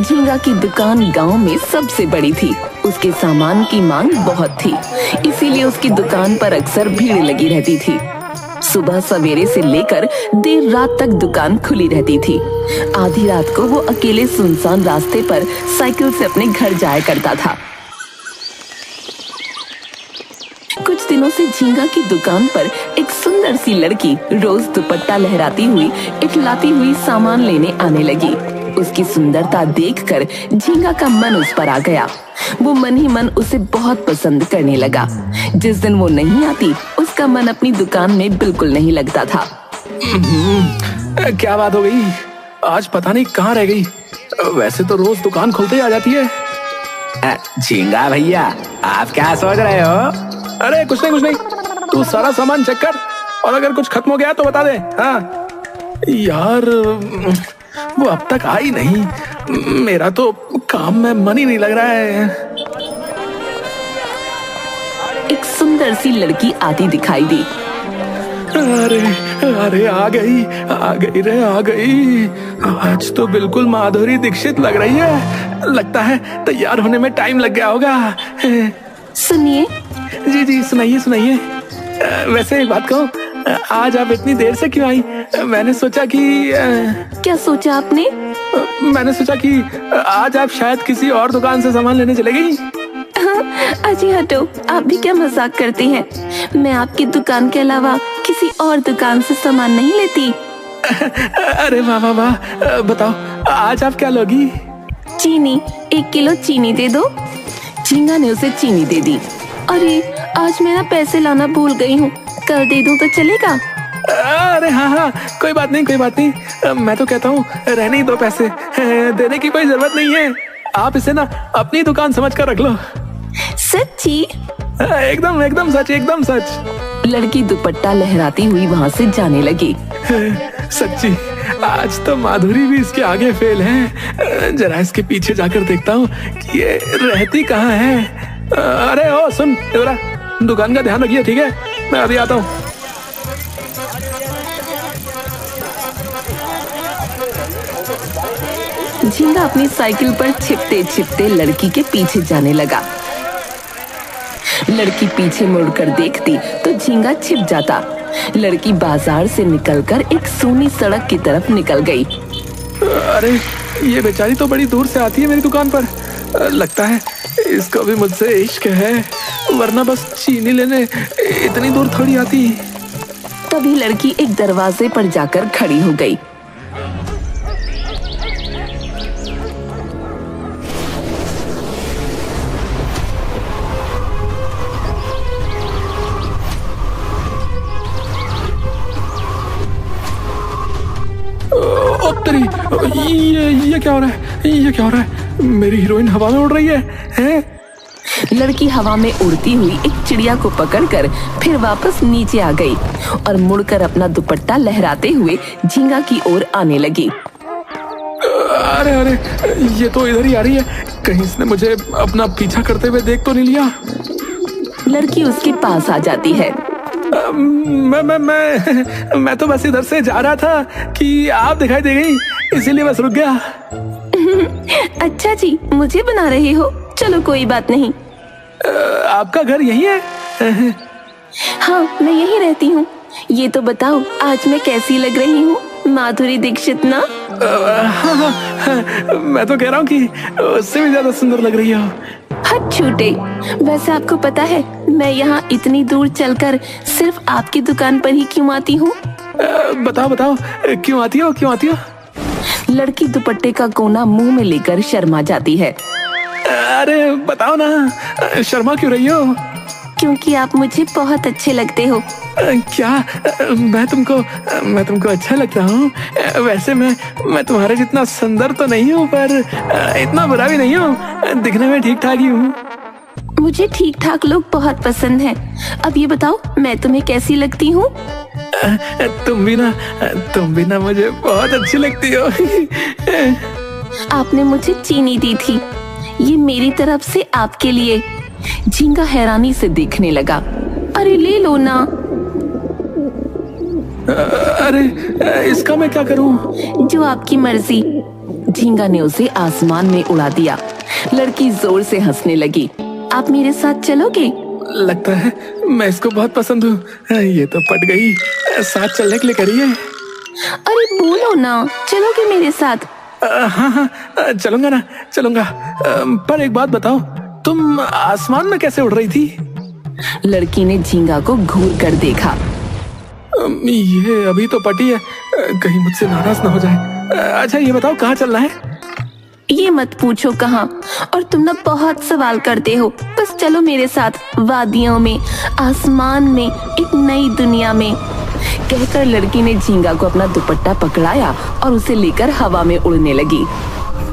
झींगा की दुकान गांव में सबसे बड़ी थी। उसके सामान की मांग बहुत थी, इसीलिए उसकी दुकान पर अक्सर भीड़ लगी रहती थी। सुबह सवेरे से लेकर देर रात तक दुकान खुली रहती थी। आधी रात को वो अकेले सुनसान रास्ते पर साइकिल से अपने घर जाया करता था। कुछ दिनों से झींगा की दुकान पर एक सुंदर सी लड़की रोज दुपट्टा लहराती हुई इठलाती हुई सामान लेने आने लगी। उसकी सुंदरता देखकर झींगा का मन उस पर आ गया। वो मन ही मन उसे बहुत पसंद करने लगा। जिस दिन वो नहीं आती, उसका मन अपनी दुकान में बिल्कुल नहीं लगता था। क्या बात हो गई? आज पता नहीं कहाँ रह गई। वैसे तो रोज दुकान खुलते ही आ जाती है। झींगा भैया, आप क्या सोच रहे हो? अरे कुछ नहीं, तू सारा सामान चेक कर और अगर कुछ खत्म हो गया तो बता दे। हाँ यार, वो अब तक आई नहीं। मेरा तो काम में मन ही नहीं लग रहा है। एक सुंदर सी लड़की आती दिखाई दी। अरे आ गई। आज तो बिल्कुल माधुरी दीक्षित लग रही है। लगता है तैयार होने में टाइम लग गया होगा। सुनिए। जी सुनाइए। वैसे एक बात कहूँ, आज आप इतनी देर से क्यों आई? मैंने सोचा कि क्या सोचा आपने? मैंने सोचा कि आज आप शायद किसी और दुकान से सामान लेने चले गई। अजी हटो, आप भी क्या मजाक करते हैं? मैं आपकी दुकान के अलावा किसी और दुकान से सामान नहीं लेती। अरे वाह, बताओ आज आप क्या लोगी? चीनी, 1 किलो चीनी दे दो। झींगा ने उसे चीनी दे दी। अरे आज मैं पैसे लाना भूल गई हूँ, कल दे दूँ तो चलेगा? अरे हाँ, कोई बात नहीं। मैं तो कहता हूँ रहने ही दो पैसे। देने की कोई जरूरत नहीं है। आप इसे ना अपनी दुकान समझ कर रख लो। सच्ची? एकदम सच। लड़की दुपट्टा लहराती हुई वहाँ से जाने लगी। सच्ची, आज तो माधुरी भी इसके आगे फेल है। जरा इसके पीछे जाकर देखता हूँ कि ये रहती कहाँ है। अरे ओ सुन, इधर दुकान का ध्यान रखिए, ठीक है? मैं अभी आता हूँ। झींगा अपनी साइकिल पर छिपते लड़की के पीछे जाने लगा। लड़की पीछे मुड़कर देखती तो झींगा छिप जाता। लड़की बाजार से निकलकर एक सूनी सड़क की तरफ निकल गई। अरे ये बेचारी तो बड़ी दूर से आती है मेरी दुकान पर। लगता है इसको भी मुझसे इश्क है, वरना बस चीनी लेने इतनी दूर थोड़ी आती। तभी लड़की एक दरवाजे पर जाकर खड़ी हो गई। ये क्या हो रहा है? मेरी हीरोइन हवा में उड़ रही है? लड़की हवा में उड़ती हुई एक चिड़िया को पकड़कर फिर वापस नीचे आ गई और मुड़कर अपना दुपट्टा लहराते हुए झींगा की ओर आने लगी। अरे ये तो इधर ही आ रही है। कहीं इसने मुझे अपना पीछा करते हुए देख तो नहीं लिया? लड़की उसके पास आ जाती है। मैं तो बस इधर से जा रहा था कि आप दिखाई दे गई, इसीलिए बस रुक गया। अच्छा जी, मुझे बना रहे हो? चलो कोई बात नहीं। आपका घर यही है? हाँ, मैं यही रहती हूँ। ये तो बताओ आज मैं कैसी लग रही हूँ? माधुरी दीक्षित ना? हाँ, मैं तो कह रहा हूँ कि उससे भी ज्यादा सुंदर लग रही हो। हट छूटे। वैसे आपको पता है मैं यहाँ इतनी दूर चलकर सिर्फ आपकी दुकान पर ही क्यों आती हूँ? बताओ क्यों आती हो? लड़की दुपट्टे का कोना मुंह में लेकर शर्मा जाती है। अरे बताओ ना, शर्मा क्यों रही हो? क्योंकि आप मुझे बहुत अच्छे लगते हो। क्या मैं तुमको अच्छा लगता हूँ? वैसे मैं तुम्हारे जितना सुंदर तो नहीं हूँ, पर इतना बुरा भी नहीं हूँ। दिखने में ठीक ठाक ही हूँ। मुझे ठीक ठाक लोग बहुत पसंद हैं। अब ये बताओ मैं तुम्हें कैसी लगती हूँ? तुम भी ना मुझे बहुत अच्छी लगती हो। आपने मुझे चीनी दी थी, ये मेरी तरफ से आपके लिए। झींगा हैरानी से देखने लगा। अरे ले लो ना। अरे इसका मैं क्या करूं? जो आपकी मर्जी। झींगा ने उसे आसमान में उड़ा दिया। लड़की जोर से हंसने लगी। आप मेरे साथ चलोगे? लगता है मैं इसको बहुत पसंद हूँ। ये तो पट गई, साथ चलने के लिए करी है। अरे बोलो ना, चलोगे मेरे साथ? हाँ हाँ चलूंगा ना, चलूंगा। पर एक बात बताओ, तुम आसमान में कैसे उड़ रही थी? लड़की ने झींगा को घूर कर देखा। ये अभी तो पटी है, कहीं मुझसे नाराज ना हो जाए। अच्छा ये बताओ कहाँ चलना है? ये मत पूछो कहाँ, और तुम ना बहुत सवाल करते हो। बस चलो मेरे साथ, वादियों में, आसमान में, एक नई दुनिया में। कहकर लड़की ने झींगा को अपना दुपट्टा पकड़ाया और उसे लेकर हवा में उड़ने लगी।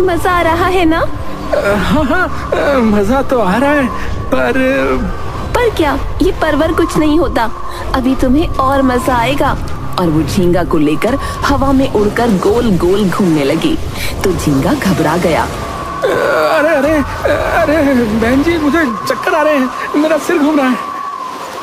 मजा आ रहा है ना? हाँ हाँ मजा तो आ रहा है, पर क्या? ये परवर कुछ नहीं होता, अभी तुम्हें और मजा आएगा। और वो झींगा को लेकर हवा में उड़कर गोल गोल घूमने लगी। तो झींगा घबरा गया। अरे अरे अरे बहन जी, मुझे चक्कर आ रहे हैं, मेरा सिर घूम रहा है।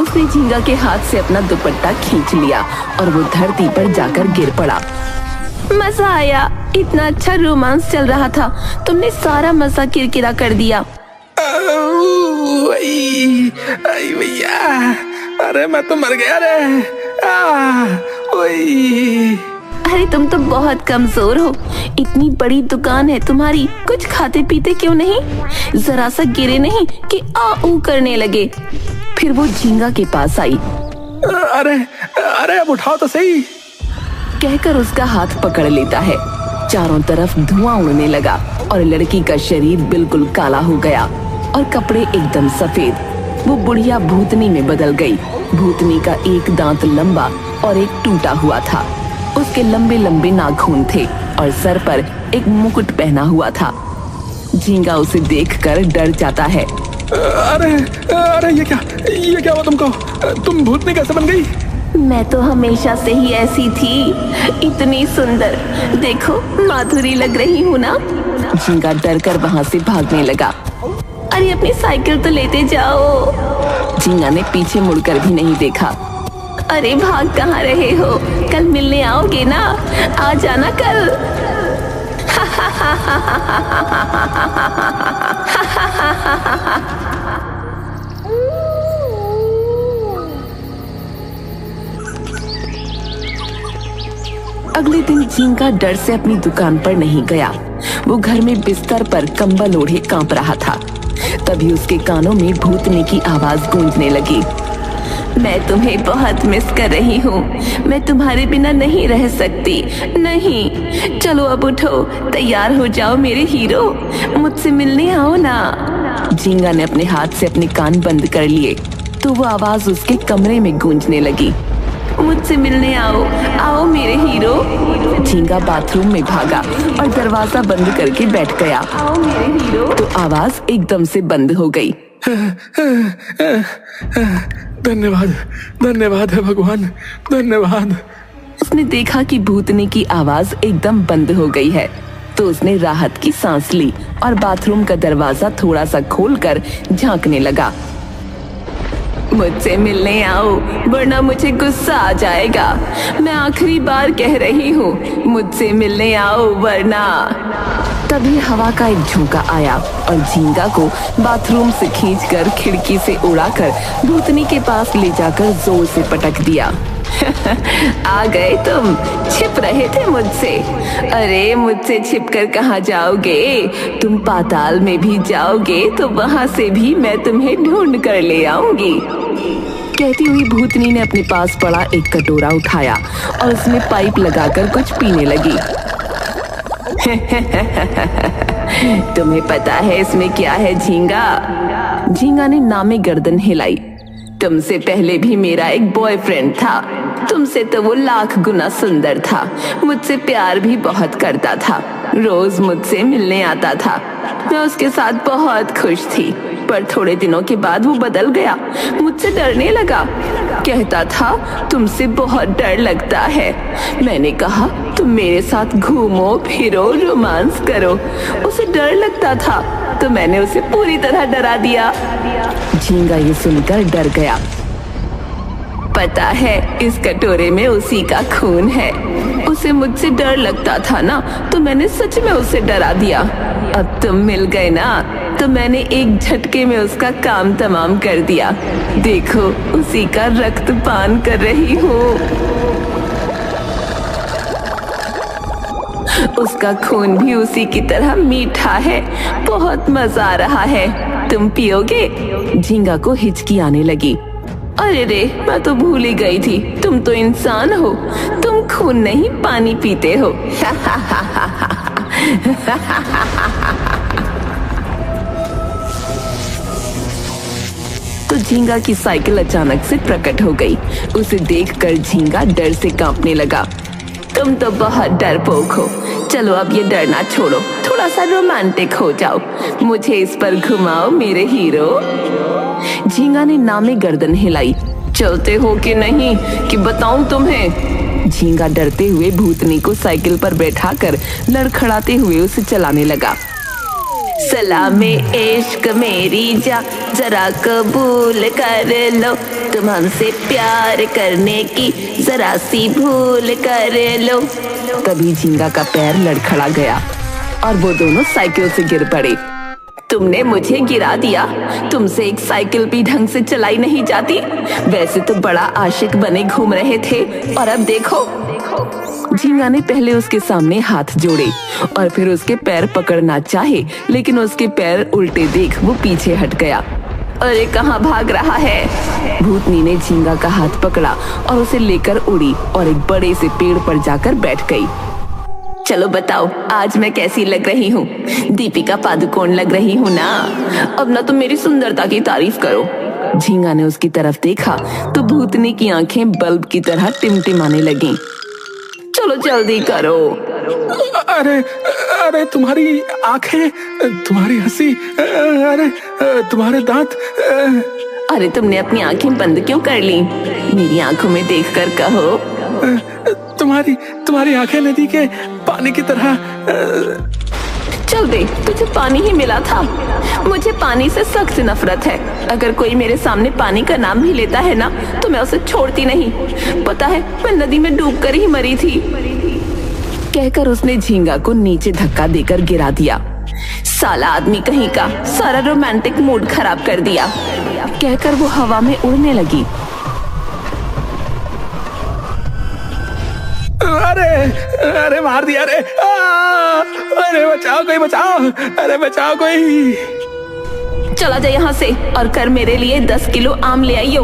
उसने झींगा के हाथ से अपना दुपट्टा खींच लिया और वो धरती पर जाकर गिर पड़ा। मजा आया, इतना अच्छा रोमांस चल रहा था, तुमने सारा मजा किरकिरा कर दिया। भैया, अरे मैं तो मर गया रे। अरे तुम तो बहुत कमजोर हो, इतनी बड़ी दुकान है तुम्हारी, कुछ खाते पीते क्यों नहीं? जरा सा गिरे नहीं कि आ ऊ करने लगे। फिर वो झींगा के पास आई। अरे अरे अब उठाओ तो सही, कहकर उसका हाथ पकड़ लेता है। चारों तरफ धुआं उड़ने लगा और लड़की का शरीर बिल्कुल काला हो गया और कपड़े एकदम सफेद। वो बुढ़िया भूतनी में बदल गई। भूतनी का एक दांत लंबा और एक टूटा हुआ था। उसके लंबे लंबे नाखून थे और सर पर एक मुकुट पहना हुआ था। झींगा उसे देखकर डर जाता है। अरे अरे ये क्या हुआ तुमको? तुम भूतनी कैसे बन गई? मैं तो हमेशा से ही ऐसी थी, इतनी सुंदर, देखो माधुरी लग रही हूँ ना। झींगा डर कर वहाँ से भागने लगा। अरे अपनी साइकिल तो लेते जाओ। झींगा ने पीछे मुड़कर भी नहीं देखा। अरे भाग कहाँ रहे हो? कल मिलने आओगे ना? आ जाना कल। अगले दिन झींगा डर से अपनी दुकान पर नहीं गया। वो घर में बिस्तर पर कंबल ओढ़े कांप रहा था। तभी उसके कानों में भूतनी की आवाज गूंजने लगी। मैं तुम्हें बहुत मिस कर रही हूँ, मैं तुम्हारे बिना नहीं रह सकती, नहीं। चलो अब उठो, तैयार हो जाओ मेरे हीरो, मुझसे मिलने आओ ना। झींगा ने अपने हाथ से अपने कान बंद कर लिए तो वो आवाज उसके कमरे में गूंजने लगी। मुझसे मिलने आओ, आओ मेरे हीरो। झींगा बाथरूम में भागा और दरवाजा बंद करके बैठ गया। आओ मेरे हीरो। तो आवाज एकदम से बंद हो गई। धन्यवाद, धन्यवाद है भगवान, धन्यवाद। उसने देखा कि भूतनी की आवाज एकदम बंद हो गई है तो उसने राहत की सांस ली और बाथरूम का दरवाजा थोड़ा सा खोलकर झांकने लगा। मुझसे मिलने आओ वरना मुझे गुस्सा आ जाएगा। मैं आखिरी बार कह रही हूँ, मुझसे मिलने आओ वरना। तभी हवा का एक झोंका आया और झींगा को बाथरूम से खींचकर खिड़की से उड़ाकर भूतनी के पास ले जाकर जोर से पटक दिया। आ गए तुम, छिप रहे थे मुझसे। अरे मुझसे छिपकर कहाँ जाओगे? तुम पाताल में भी जाओगे तो वहां से भी मैं तुम्हें ढूंढ कर ले आऊंगी। कहती हुई भूतनी ने अपने पास पड़ा एक कटोरा उठाया और उसमें पाइप लगाकर कुछ पीने लगी। तुम्हें पता है इसमें क्या है झींगा? झींगा ने नामे गर्दन हिलाई। तुमसे पहले भी मेरा एक बॉयफ्रेंड था, तुमसे तो वो लाख गुना सुंदर था, मुझसे प्यार भी बहुत करता था, रोज मुझसे मिलने आता था। मैं उसके साथ बहुत खुश थी, पर थोड़े दिनों के बाद वो बदल गया, मुझसे डरने लगा। कहता था तुमसे बहुत डर लगता है। मैंने कहा तुम मेरे साथ घूमो फिरो रोमांस करो। उसे डर लगता था तो मैंने उसे पूरी तरह डरा दिया। झींगा ये सुनकर डर गया। पता है इस कटोरे में उसी का खून है, उसे मुझसे डर लगता था ना, तो मैंने सच में उसे डरा दिया। अब तुम मिल गए ना, तो मैंने एक झटके में उसका काम तमाम कर दिया। देखो, उसी का रक्त पान कर रही हूँ। उसका खून भी उसी की तरह मीठा है। बहुत मजा आ रहा है। तुम पियोगे? झींगा को हिचकी आने लगी। अरे रे, मैं तो भूल ही गई थी, तुम तो इंसान हो, तुम खून नहीं पानी पीते हो। तो झींगा की साइकिल अचानक से प्रकट हो गई। उसे देखकर झींगा डर से कांपने लगा। तुम तो बहुत डरपोक हो। चलो अब ये डरना छोड़ो, थोड़ा सा रोमांटिक हो जाओ। मुझे इस पर घुमाओ मेरे हीरो। झींगा ने नामे गर्दन हिलाई। चलते हो कि नहीं कि बताऊं तुम्हें? झींगा डरते हुए भूतनी को साइकिल पर बैठाकर लड़खड़ाते हुए उसे चलाने लगा। सलामे इश्क मेरी जा, जरा कबूल कर लो, तुम हमसे प्यार करने की जरा सी भूल कर लो। तभी झींगा का पैर लड़खड़ा गया और वो दोनों साइकिल से गिर पड़े। तुमने मुझे गिरा दिया। तुमसे एक साइकिल भी ढंग से चलाई नहीं जाती। वैसे तो बड़ा आशिक बने घूम रहे थे, और अब देखो। झींगा ने पहले उसके सामने हाथ जोड़े और फिर उसके पैर पकड़ना चाहे, लेकिन उसके पैर उल्टे देख वो पीछे हट गया। अरे कहाँ भाग रहा है? भूतनी ने झींगा का हाथ पकड़ा और उसे लेकर उड़ी और एक बड़े से पेड़ पर जाकर बैठ गई। चलो बताओ, आज मैं कैसी लग रही हूँ? दीपिका पादुकोण लग रही हूँ ना? अब ना तुम मेरी सुंदरता की तारीफ करो। झींगा ने उसकी तरफ देखा तो भूतनी की आंखें बल्ब की तरह टिमटिमाने लगीं। चलो जल्दी करो। अरे अरे, तुम्हारी आंखें, तुम्हारी हंसी, अरे तुम्हारे दांत। अरे तुमने अपनी आंखें बंद क्यों कर ली? मेरी आंखों में देखकर कहो। तुम्हारी आंखें नदी के पानी की तरह। चल दे, तुझे पानी ही मिला था। मुझे पानी से सख्त नफरत है। अगर कोई मेरे सामने पानी का नाम भी लेता है ना, तो मैं उसे छोड़ती नहीं। पता है, मैं नदी में डूबकर ही मरी थी। कहकर उसने झींगा को नीचे धक्का देकर गिरा दिया। साला आदमी कहीं का, सारा रोमांटिक मूड खराब कर दिया। कहकर वो हवा में उड़ने लगी। अरे मार दिया रे। अरे बचाओ कोई, बचाओ। अरे बचाओ कोई। चला जा यहाँ से और कर मेरे लिए 10 किलो आम ले आइयो।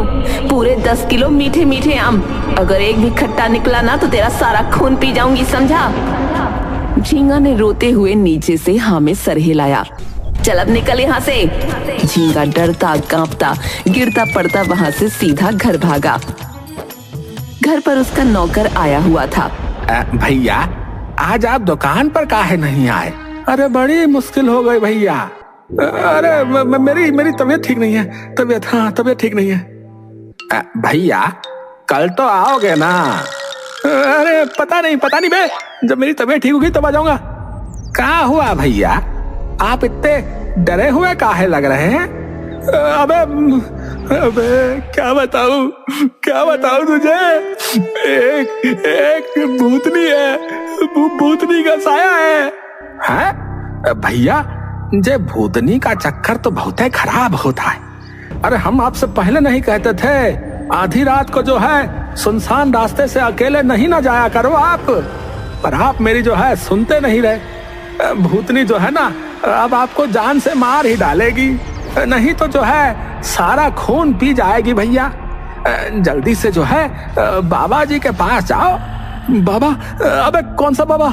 पूरे 10 किलो मीठे मीठे आम। अगर एक भी खट्टा निकला ना तो तेरा सारा खून पी जाऊंगी, समझा? झींगा ने रोते हुए नीचे से हाँ में सर हिलाया। चल अब निकल यहाँ से। झींगा डरता कांपता गिरता पड़ता वहां से सीधा घर भागा। घर पर उसका नौकर आया हुआ था। भैया, आज आप दुकान पर काहे नहीं आए? अरे बड़ी मुश्किल हो गई भैया। अरे मेरी तबीयत ठीक नहीं है। तबीयत ठीक नहीं है। भैया, कल तो आओगे ना? अरे पता नहीं बे, जब मेरी तबीयत ठीक होगी तब आ जाऊंगा। क्या हुआ भैया? आप इतने डरे हुए काहे लग रहे हैं? अबे क्या बताऊं तुझे? एक भूतनी है, भूतनी का साया है। हैं? भैया, जे भूतनी का चक्कर तो बहुत खराब होता है। अरे हम आपसे पहले नहीं कहते थे आधी रात को जो है सुनसान रास्ते से अकेले नहीं ना जाया करो आप? पर आप मेरी जो है सुनते नहीं रहे। भूतनी जो है ना, अब आपको जान से मार ही डालेगी, नहीं तो जो है सारा खून पी जाएगी भैया। जल्दी से जो है बाबा जी के पास जाओ। बाबा? अबे कौन सा बाबा?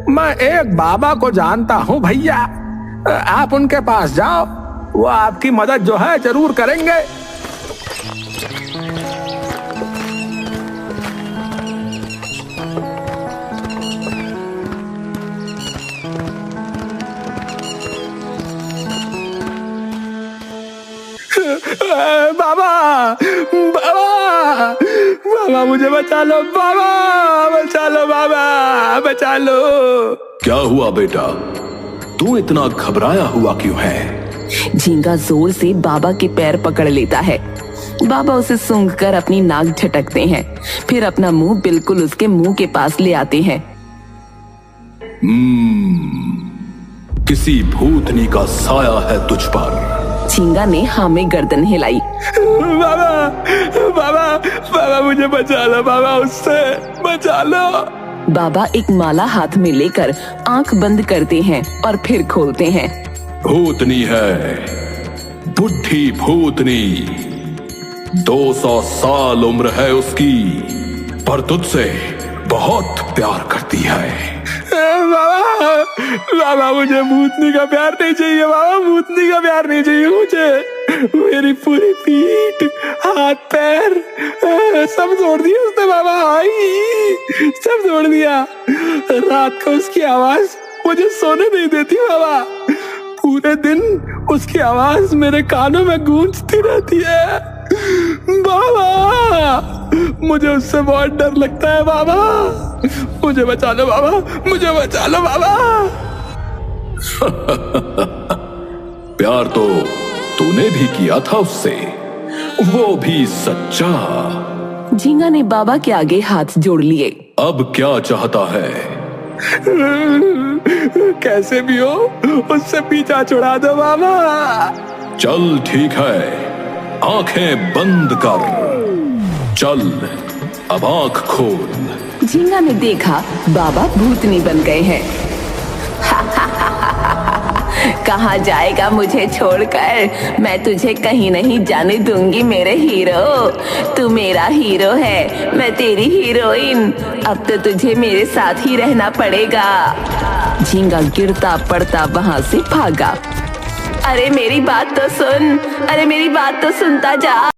मैं एक बाबा को जानता हूँ भैया। आप उनके पास जाओ, वो आपकी मदद जो है जरूर करेंगे। बाबा मुझे बचा लो, बाबा बचा लो। क्या हुआ बेटा? तू इतना घबराया हुआ क्यों है? झींगा जोर से बाबा के पैर पकड़ लेता है। बाबा उसे सूंघकर अपनी नाक झटकते हैं, फिर अपना मुंह बिल्कुल उसके मुंह के पास ले आते हैं। किसी भूतनी का साया है तुझ पर। झींगा ने हाँ में गर्दन हिलाई। बाबा बाबा बाबा मुझे बचा लो, बाबा उससे बचा लो। बाबा एक माला हाथ में लेकर आंख बंद करते हैं और फिर खोलते हैं। भूतनी है, बुढ़ी भूतनी। 200 साल उम्र है उसकी, पर तुझसे बहुत प्यार करती है। बाबा बाबा मुझे भूतनी का प्यार नहीं चाहिए, बाबा भूतनी का प्यार नहीं चाहिए मुझे। मेरी पूरी पीठ, हाथ पैर सब तोड़ दिया उसने बाबा। आई सब तोड़ दिया। रात को उसकी आवाज मुझे सोने नहीं देती बाबा। पूरे दिन उसकी आवाज मेरे कानों में गूंजती रहती है बाबा। मुझे उससे बहुत डर लगता है बाबा। मुझे बचा लो बाबा, मुझे बचा लो बाबा। प्यार तो तूने भी किया था उससे, वो भी सच्चा। झींगा ने बाबा के आगे हाथ जोड़ लिए। अब क्या चाहता है? कैसे भी हो उससे पीछा छुड़ा दो बाबा। चल ठीक है, आंखें बंद कर। चल अब आंख खोल। झींगा ने देखा बाबा भूतनी बन गए हैं। कहाँ जाएगा मुझे छोड़कर? मैं तुझे कहीं नहीं जाने दूंगी मेरे हीरो। तू मेरा हीरो है, मैं तेरी हीरोइन। अब तो तुझे मेरे साथ ही रहना पड़ेगा। झींगा गिरता पड़ता वहां से भागा। अरे मेरी बात तो सुन, अरे मेरी बात तो सुनता जा।